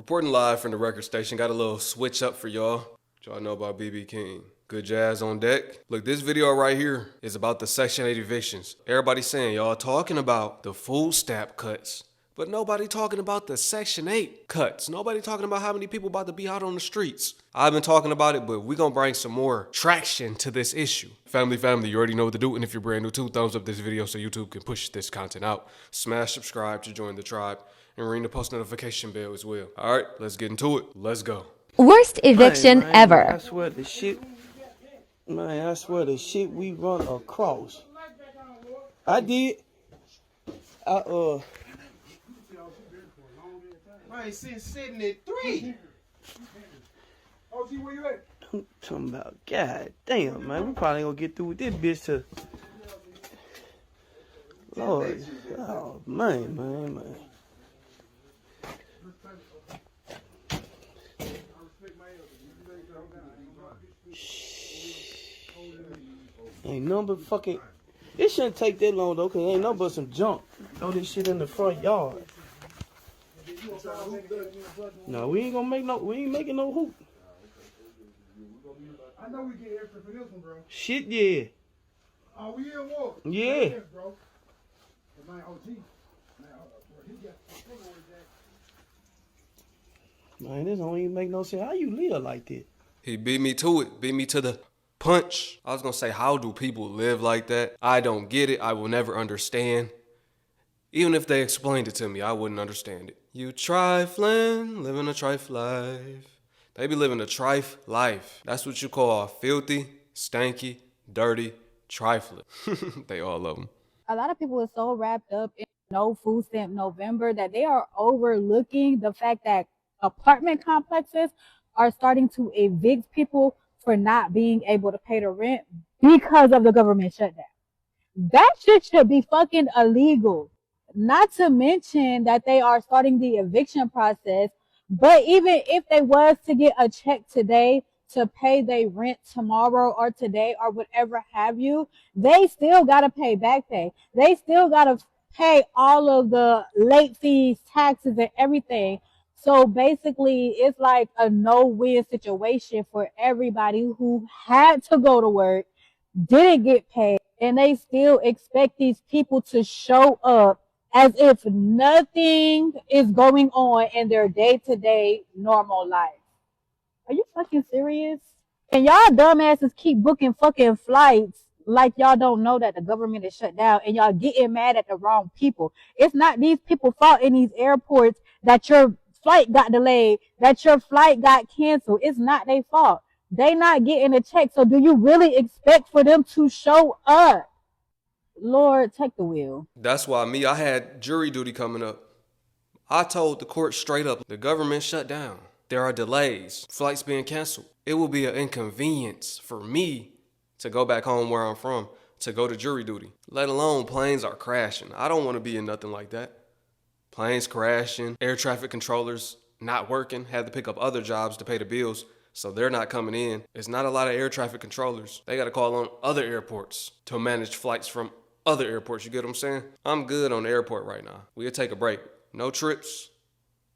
Reporting live from the record station. Got a little switch up for y'all. What y'all know about BB King? Good jazz on deck. Look, this video right here is about the Section 8 evictions. Everybody's saying y'all talking about the food stamp cuts, but nobody talking about the Section 8 cuts. Nobody talking about how many people about to be out on the streets. I've been talking about it, but we gonna bring some more traction to this issue. Family, you already know what to do, and if you're brand new too, thumbs up this video so YouTube can push this content out. Smash subscribe to join the tribe, and ring the post notification bell as well. All right, let's get into it. Let's go. Worst eviction ever. I swear the shit, man, I swear the shit we run across. I did. Man, since sitting at 3. OG, where you at? I'm talking about, god damn, man, we probably gonna get through with this bitch to Lord. Oh man. Ain't nothing but fucking. It shouldn't take that long though, cause ain't nothing but some junk. Throw this shit in the front yard. No, we ain't gonna make no. We ain't making no hoop. I know we get extra for this one, bro. Shit, yeah. Oh, we in war. Yeah. Yes, bro. Man, OG. Man, this don't even make no sense. How you live like that? He beat me to it. Beat me to the punch. I was gonna say, how do people live like that? I don't get it. I will never understand. Even if they explained it to me, I wouldn't understand it. You trifling, living a trife life. They be living a trife life. That's what you call filthy, stanky, dirty, trifling. They all love them. A lot of people are so wrapped up in no food stamp November that they are overlooking the fact that apartment complexes are starting to evict people for not being able to pay the rent because of the government shutdown. That shit should be fucking illegal. Not to mention that they are starting the eviction process. But even if they was to get a check today to pay their rent tomorrow or today or whatever have you, they still got to pay back pay. They still got to pay all of the late fees, taxes, and everything. So basically, it's like a no-win situation for everybody who had to go to work, didn't get paid, and they still expect these people to show up as if nothing is going on in their day-to-day normal life. Are you fucking serious? And y'all dumbasses keep booking fucking flights like y'all don't know that the government is shut down and y'all getting mad at the wrong people. It's not these people's fault in these airports that your flight got delayed, that your flight got canceled. It's not their fault. They not getting a check. So do you really expect for them to show up? Lord, take the wheel. That's why I had jury duty coming up. I told the court straight up, the government shut down. There are delays, flights being canceled. It will be an inconvenience for me to go back home where I'm from, to go to jury duty, let alone planes are crashing. I don't want to be in nothing like that. Planes crashing, air traffic controllers not working, had to pick up other jobs to pay the bills, so they're not coming in. There's not a lot of air traffic controllers. They got to call on other airports to manage flights from other airports. You get what I'm saying? I'm good on the airport right now. We'll take a break. No trips.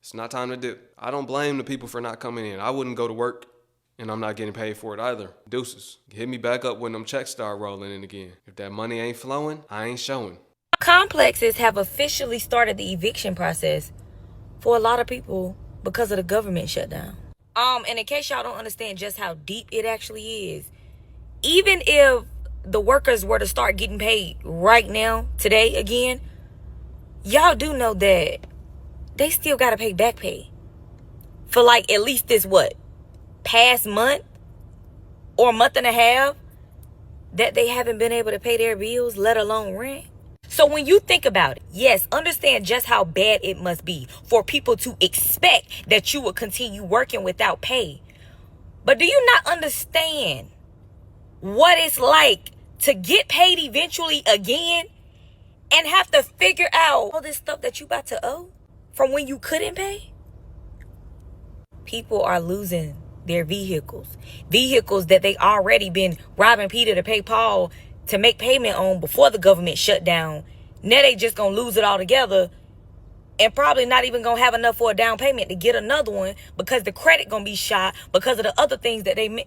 It's not time to dip. I don't blame the people for not coming in. I wouldn't go to work, and I'm not getting paid for it either. Deuces. Hit me back up when them checks start rolling in again. If that money ain't flowing, I ain't showing. Complexes have officially started the eviction process for a lot of people because of the government shutdown. And in case y'all don't understand just how deep it actually is, even if the workers were to start getting paid right now, today again, y'all do know that they still got to pay back pay for like at least this past month or month and a half that they haven't been able to pay their bills, let alone rent. So when you think about it, yes, understand just how bad it must be for people to expect that you will continue working without pay. But do you not understand what it's like to get paid eventually again and have to figure out all this stuff that you about to owe from when you couldn't pay? People are losing their vehicles that they already been robbing Peter to pay Paul to make payment on before the government shut down. Now they just gonna lose it all together and probably not even gonna have enough for a down payment to get another one because the credit gonna be shot because of the other things that they.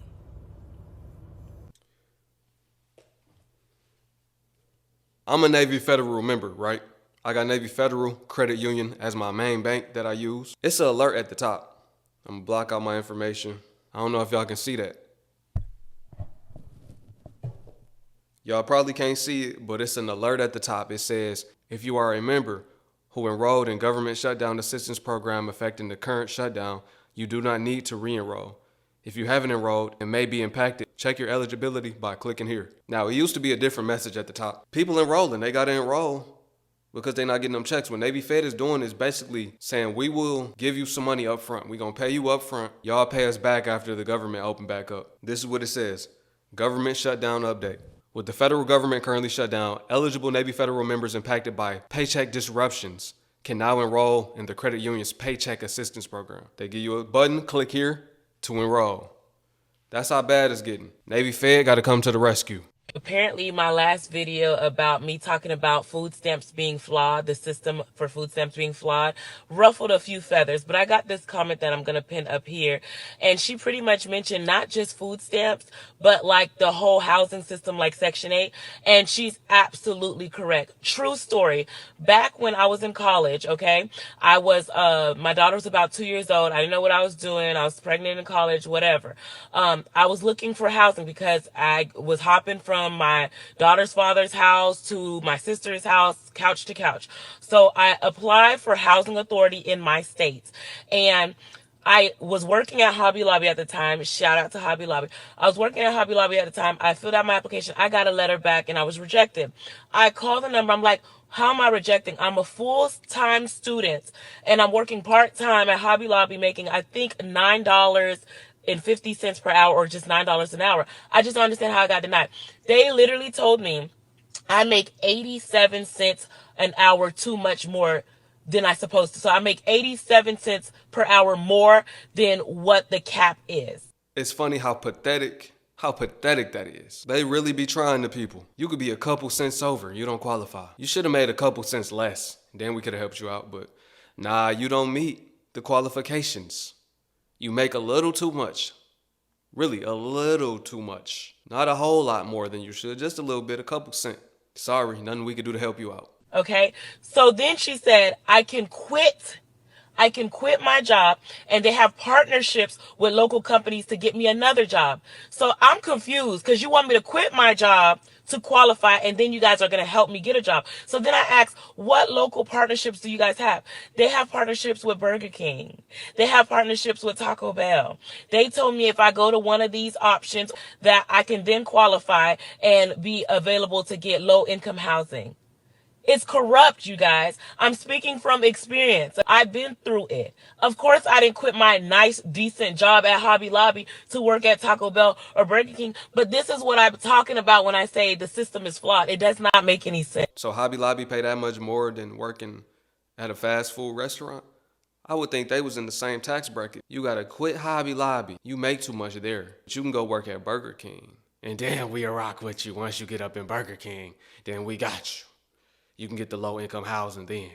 I'm a Navy Federal member, right? I got Navy Federal Credit Union as my main bank that I use. It's an alert at the top. I'm gonna block out my information. I don't know if y'all can see that. Y'all probably can't see it, but it's an alert at the top. It says, if you are a member who enrolled in government shutdown assistance program affecting the current shutdown, you do not need to re-enroll. If you haven't enrolled and may be impacted, check your eligibility by clicking here. Now, it used to be a different message at the top. People enrolling, they gotta enroll because they're not getting them checks. What Navy Fed is doing is basically saying, we will give you some money up front. We're gonna pay you up front. Y'all pay us back after the government open back up. This is what it says. Government shutdown update. With the federal government currently shut down, eligible Navy Federal members impacted by paycheck disruptions can now enroll in the credit union's paycheck assistance program. They give you a button, click here to enroll. That's how bad it's getting. Navy Fed got to come to the rescue. Apparently, my last video about me talking about food stamps being flawed, the system for food stamps being flawed, ruffled a few feathers. But I got this comment that I'm going to pin up here. And she pretty much mentioned not just food stamps, but like the whole housing system, like Section 8. And she's absolutely correct. True story. Back when I was in college, okay, my daughter was about 2 years old. I didn't know what I was doing. I was pregnant in college, whatever. I was looking for housing because I was hopping from my daughter's father's house to my sister's house, couch to couch. So I applied for housing authority in my state. And I was working at Hobby Lobby at the time. Shout out to Hobby Lobby. I was working at Hobby Lobby at the time. I filled out my application. I got a letter back and I was rejected. I called the number. I'm like, how am I rejecting? I'm a full-time student and I'm working part-time at Hobby Lobby making, I think, $9.50 per hour or just $9 an hour. I just don't understand how I got denied. They literally told me I make 87 cents an hour too much more than I supposed to. So I make 87 cents per hour more than what the cap is. It's funny how pathetic that is. They really be trying to people. You could be a couple cents over, you don't qualify. You should have made a couple cents less, then we could have helped you out, but nah, you don't meet the qualifications. You make a little too much. Really, a little too much. Not a whole lot more than you should, just a little bit, a couple cents. Sorry, nothing we could do to help you out. Okay, so then she said, I can quit my job, and they have partnerships with local companies to get me another job. So I'm confused because you want me to quit my job to qualify, and then you guys are going to help me get a job. So then I asked, what local partnerships do you guys have? They have partnerships with Burger King. They have partnerships with Taco Bell. They told me if I go to one of these options that I can then qualify and be available to get low-income housing. It's corrupt, you guys. I'm speaking from experience. I've been through it. Of course, I didn't quit my nice, decent job at Hobby Lobby to work at Taco Bell or Burger King. But this is what I'm talking about when I say the system is flawed. It does not make any sense. So Hobby Lobby pay that much more than working at a fast food restaurant? I would think they was in the same tax bracket. You gotta quit Hobby Lobby. You make too much there. But you can go work at Burger King. And then we'll rock with you once you get up in Burger King. Then we got you. You can get the low income housing then.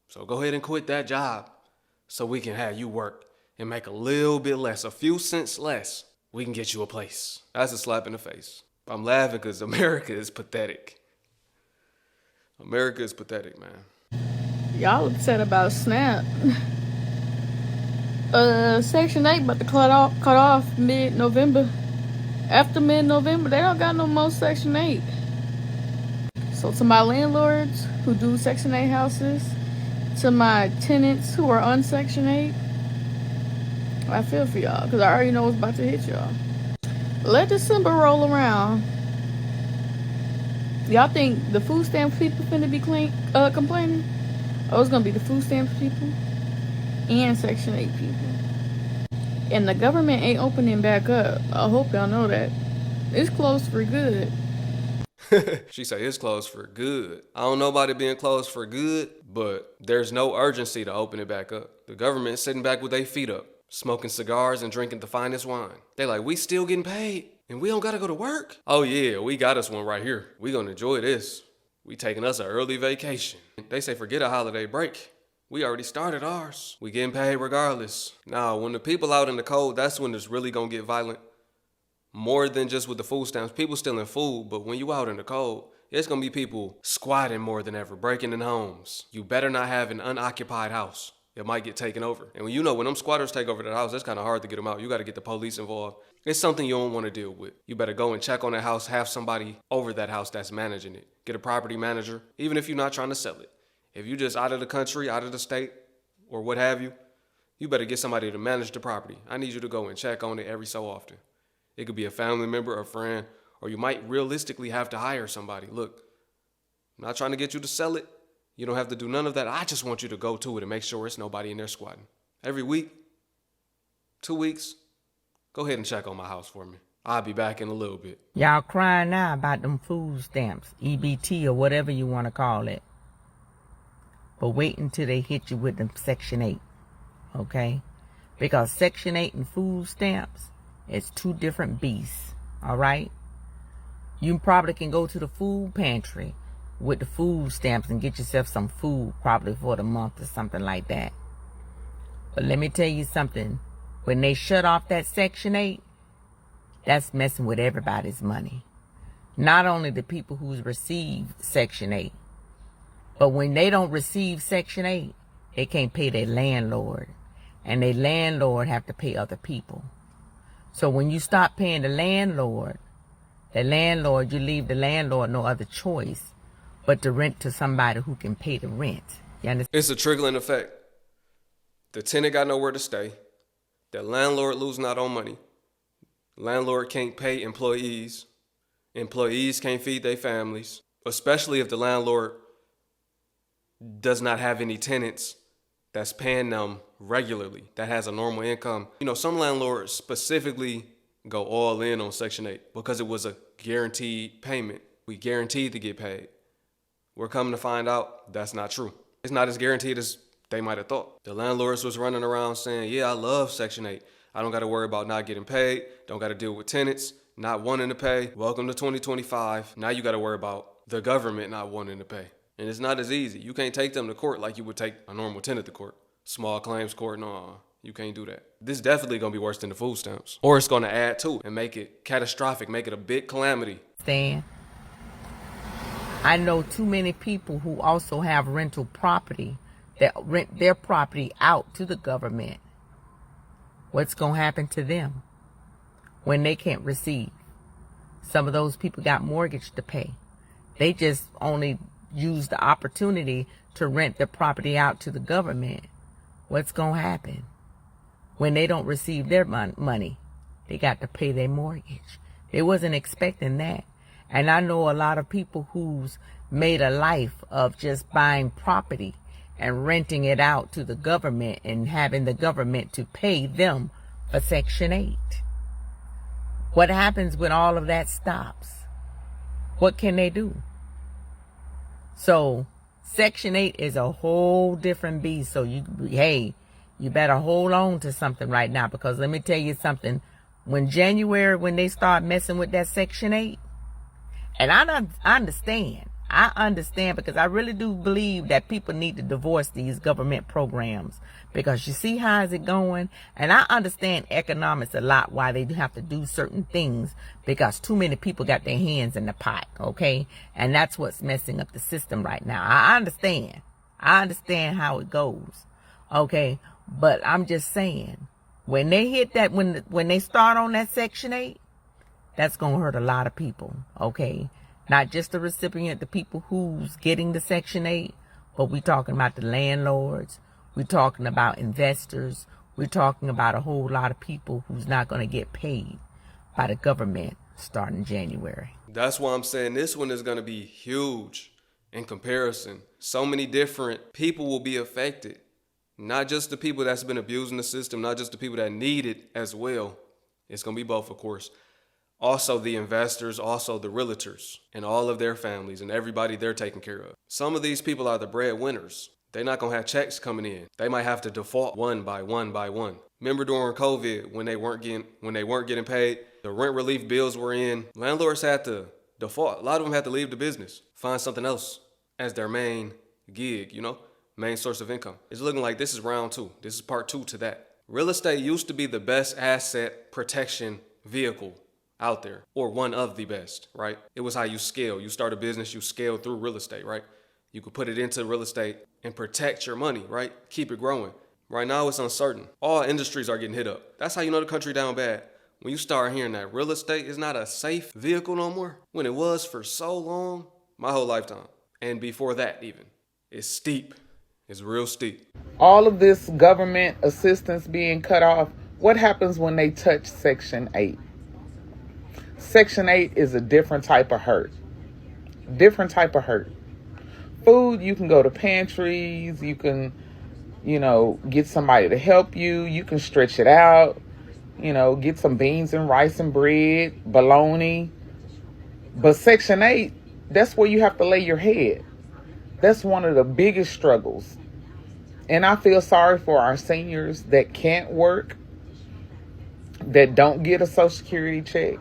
So go ahead and quit that job so we can have you work and make a little bit less, a few cents less. We can get you a place. That's a slap in the face. I'm laughing because America is pathetic. America is pathetic, man. Y'all upset about SNAP. Section 8 about to cut off mid-November. After mid-November, they don't got no more Section 8. So to my landlords who do Section 8 houses, to my tenants who are on Section 8, I feel for y'all because I already know what's about to hit y'all. Let December roll around. Y'all think the food stamps people finna be complaining? Oh, it's gonna be the food stamps people and Section 8 people. And the government ain't opening back up. I hope y'all know that. It's closed for good. She say it's closed for good. I don't know about it being closed for good, but there's no urgency to open it back up. The government's sitting back with their feet up, smoking cigars and drinking the finest wine. They like, we still getting paid and we don't gotta go to work? Oh yeah, we got us one right here. We gonna enjoy this. We taking us an early vacation. They say forget a holiday break. We already started ours. We getting paid regardless. Now, when the people out in the cold, that's when it's really gonna get violent. More than just with the food stamps. People stealing food, but when you out in the cold, it's gonna be people squatting more than ever, breaking in homes. You better not have an unoccupied house. It might get taken over. And when them squatters take over that house, it's kind of hard to get them out. You got to get the police involved. It's something you don't want to deal with. You better go and check on that house, have somebody over that house that's managing it. Get a property manager, even if you're not trying to sell it. If you just out of the country, out of the state, or what have you, you better get somebody to manage the property. I need you to go and check on it every so often. It could be a family member, a friend, or you might realistically have to hire somebody. Look, I'm not trying to get you to sell it. You don't have to do none of that. I just want you to go to it and make sure it's nobody in there squatting. Every week, 2 weeks, go ahead and check on my house for me. I'll be back in a little bit. Y'all crying now about them food stamps, EBT or whatever you want to call it. But wait until they hit you with them Section 8, okay? Because Section 8 and food stamps is two different beasts, all right? You probably can go to the food pantry with the food stamps and get yourself some food probably for the month or something like that. But let me tell you something. When they shut off that Section 8, that's messing with everybody's money. Not only the people who's received Section 8, but when they don't receive Section 8, they can't pay their landlord. And their landlord have to pay other people. So when you stop paying the landlord, you leave the landlord no other choice but to rent to somebody who can pay the rent. You understand? It's a trickling effect. The tenant got nowhere to stay. The landlord losing out on money. Landlord can't pay employees. Employees can't feed their families, especially if the landlord does not have any tenants that's paying them regularly, that has a normal income. Some landlords specifically go all in on Section 8 because it was a guaranteed payment. We guaranteed to get paid. We're coming to find out that's not true. It's not as guaranteed as they might have thought. The landlords was running around saying, yeah, I love Section 8. I don't got to worry about not getting paid. Don't got to deal with tenants not wanting to pay. Welcome to 2025. Now you got to worry about the government not wanting to pay. And it's not as easy. You can't take them to court like you would take a normal tenant to court. Small claims court, no, you can't do that. This is definitely going to be worse than the food stamps. Or it's going to add to it and make it catastrophic, make it a big calamity. Stan, I know too many people who also have rental property that rent their property out to the government. What's going to happen to them when they can't receive? Some of those people got mortgage to pay. They just only use the opportunity to rent their property out to the government. What's going to happen when they don't receive their money? They got to pay their mortgage. They wasn't expecting that. And I know a lot of people who's made a life of just buying property and renting it out to the government and having the government to pay them for Section 8. What happens when all of that stops? What can they do? So Section 8 is a whole different beast. So you better hold on to something right now, because let me tell you something. When they start messing with that Section 8, and I understand because I really do believe that people need to divorce these government programs, because you see how is it going. And I understand economics a lot, why they have to do certain things, because too many people got their hands in the pot, okay? And that's what's messing up the system right now. I understand how it goes, okay? But I'm just saying, when they hit that, when they start on that Section 8, that's going to hurt a lot of people, okay? Not just the recipient, the people who's getting the Section 8, but we're talking about the landlords. We're talking about investors. We're talking about a whole lot of people who's not going to get paid by the government starting January. That's why I'm saying this one is going to be huge in comparison. So many different people will be affected. Not just the people that's been abusing the system, not just the people that need it as well. It's going to be both, of course. Also the investors, also the realtors, and all of their families and everybody they're taking care of. Some of these people are the breadwinners. They're not going to have checks coming in. They might have to default one by one by one. Remember during COVID when they weren't getting paid, the rent relief bills were in. Landlords had to default. A lot of them had to leave the business, find something else as their main gig, main source of income. It's looking like this is round two. This is part two to that. Real estate used to be the best asset protection vehicle out there, or one of the best, right? It was how you scale. You start a business, you scale through real estate, right? You could put it into real estate and protect your money, right? Keep it growing. Right now it's uncertain. All industries are getting hit up. That's how you know the country down bad. When you start hearing that real estate is not a safe vehicle no more, when it was for so long, my whole lifetime. And before that even. It's steep. It's real steep. All of this government assistance being cut off, what happens when they touch Section 8? Section 8 is a different type of hurt. Different type of hurt. Food, you can go to pantries, you can, get somebody to help you, you can stretch it out, get some beans and rice and bread, bologna. But Section 8, that's where you have to lay your head. That's one of the biggest struggles. And I feel sorry for our seniors that can't work, that don't get a Social Security check.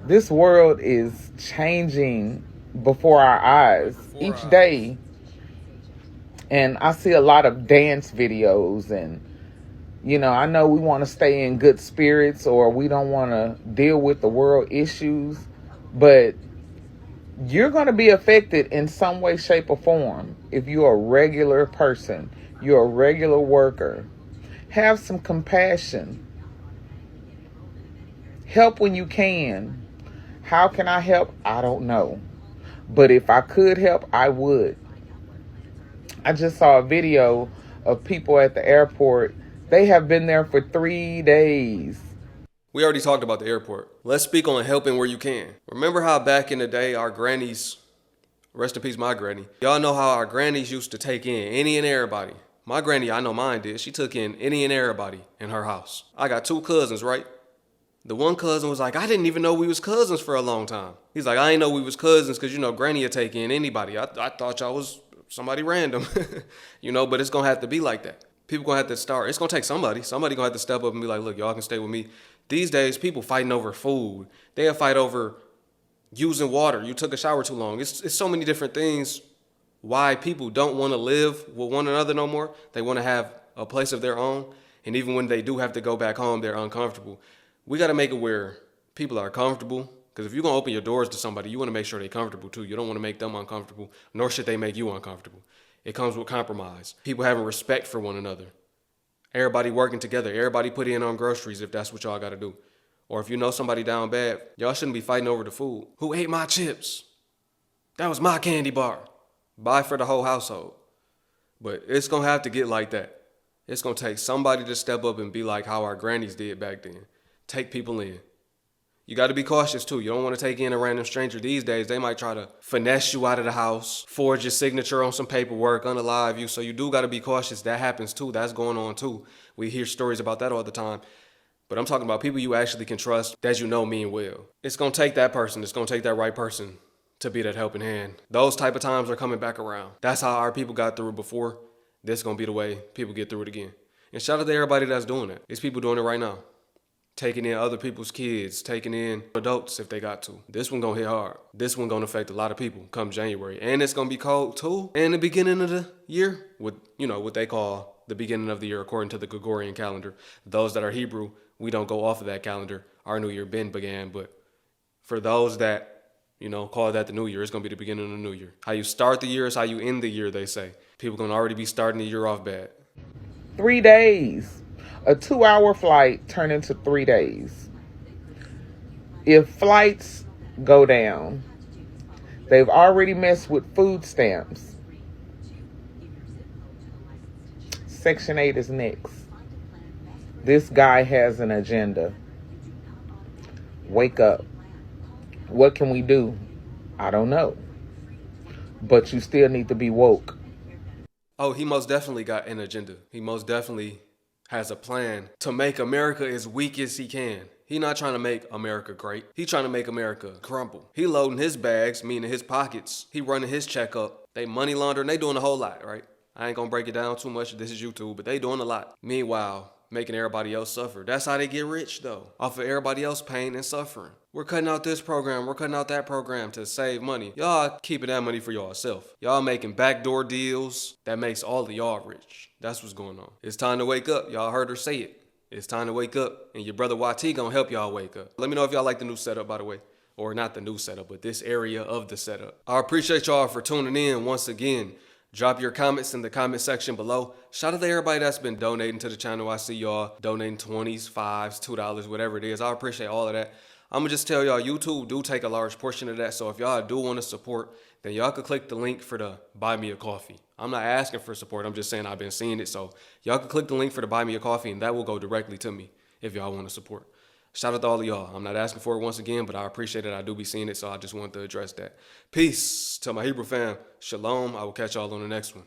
This world is changing before our eyes each day. And I see a lot of dance videos and, I know we want to stay in good spirits or we don't want to deal with the world issues, but you're going to be affected in some way, shape, or form if you're a regular person, you're a regular worker. Have some compassion. Help when you can. How can I help? I don't know. But if I could help, I would. I just saw a video of people at the airport. They have been there for 3 days. We already talked about the airport. Let's speak on helping where you can. Remember how back in the day, our grannies, rest in peace my granny, y'all know how our grannies used to take in any and everybody. My granny, I know mine did, she took in any and everybody in her house. I got 2 cousins, right? The one cousin was like, I didn't even know we was cousins for a long time. He's like, I ain't know we was cousins because, granny would take in anybody. I thought y'all was somebody random, but it's going to have to be like that. People going to have to start. It's going to take somebody. Somebody going to have to step up and be like, look, y'all can stay with me. These days, people fighting over food. They'll fight over using water. You took a shower too long. It's so many different things why people don't want to live with one another no more. They want to have a place of their own. And even when they do have to go back home, they're uncomfortable. We got to make it where people are comfortable. Because if you're going to open your doors to somebody, you want to make sure they're comfortable too. You don't want to make them uncomfortable, nor should they make you uncomfortable. It comes with compromise. People having respect for one another. Everybody working together. Everybody put in on groceries if that's what y'all got to do. Or if you know somebody down bad, y'all shouldn't be fighting over the food. Who ate my chips? That was my candy bar. Buy for the whole household. But it's going to have to get like that. It's going to take somebody to step up and be like how our grannies did back then. Take people in. You got to be cautious too. You don't want to take in a random stranger. These days, they might try to finesse you out of the house, forge your signature on some paperwork, unalive you. So you do got to be cautious. That happens too. That's going on too. We hear stories about that all the time. But I'm talking about people you actually can trust that mean well. It's going to take that person. It's going to take that right person to be that helping hand. Those type of times are coming back around. That's how our people got through it before. This is going to be the way people get through it again. And shout out to everybody that's doing it. There's people doing it right now. Taking in other people's kids, taking in adults if they got to. This one gonna hit hard. This one gonna affect a lot of people come January. And it's gonna be cold too. And the beginning of the year, with what they call the beginning of the year according to the Gregorian calendar. Those that are Hebrew, we don't go off of that calendar. Our new year been began, but for those that, call that the new year, it's gonna be the beginning of the new year. How you start the year is how you end the year, they say. People gonna already be starting the year off bad. 3 days. A 2-hour flight turned into 3 days. If flights go down, they've already messed with food stamps. Section 8 is next. This guy has an agenda. Wake up. What can we do? I don't know. But you still need to be woke. Oh, he most definitely got an agenda. He most definitely has a plan to make America as weak as he can. He not trying to make America great. He trying to make America crumble. He loading his bags, meaning his pockets. He running his checkup. They money laundering. They doing a whole lot, right? I ain't gonna break it down too much. This is YouTube, but they doing a lot. Meanwhile, making everybody else suffer. That's how they get rich though, off of everybody else pain and suffering. We're cutting out this program, we're cutting out that program to save money. Y'all keeping that money for yourself. Y'all making backdoor deals that makes all of y'all rich. That's what's going on. It's time to wake up. Y'all heard her say it. It's time to wake up, and your brother YT gonna help y'all wake up. Let me know if y'all like the new setup, by the way. Or not the new setup, but this area of the setup. I appreciate y'all for tuning in once again. Drop your comments in the comment section below. Shout out to everybody that's been donating to the channel. I see y'all donating 20s, 5s, $2, whatever it is. I appreciate all of that. I'm gonna just tell y'all, YouTube do take a large portion of that. So if y'all do want to support, then y'all could click the link for the Buy Me a Coffee. I'm not asking for support. I'm just saying I've been seeing it. So y'all can click the link for the Buy Me a Coffee, and that will go directly to me if y'all want to support. Shout out to all of y'all. I'm not asking for it once again, but I appreciate it. I do be seeing it, so I just wanted to address that. Peace to my Hebrew fam. Shalom. I will catch y'all on the next one.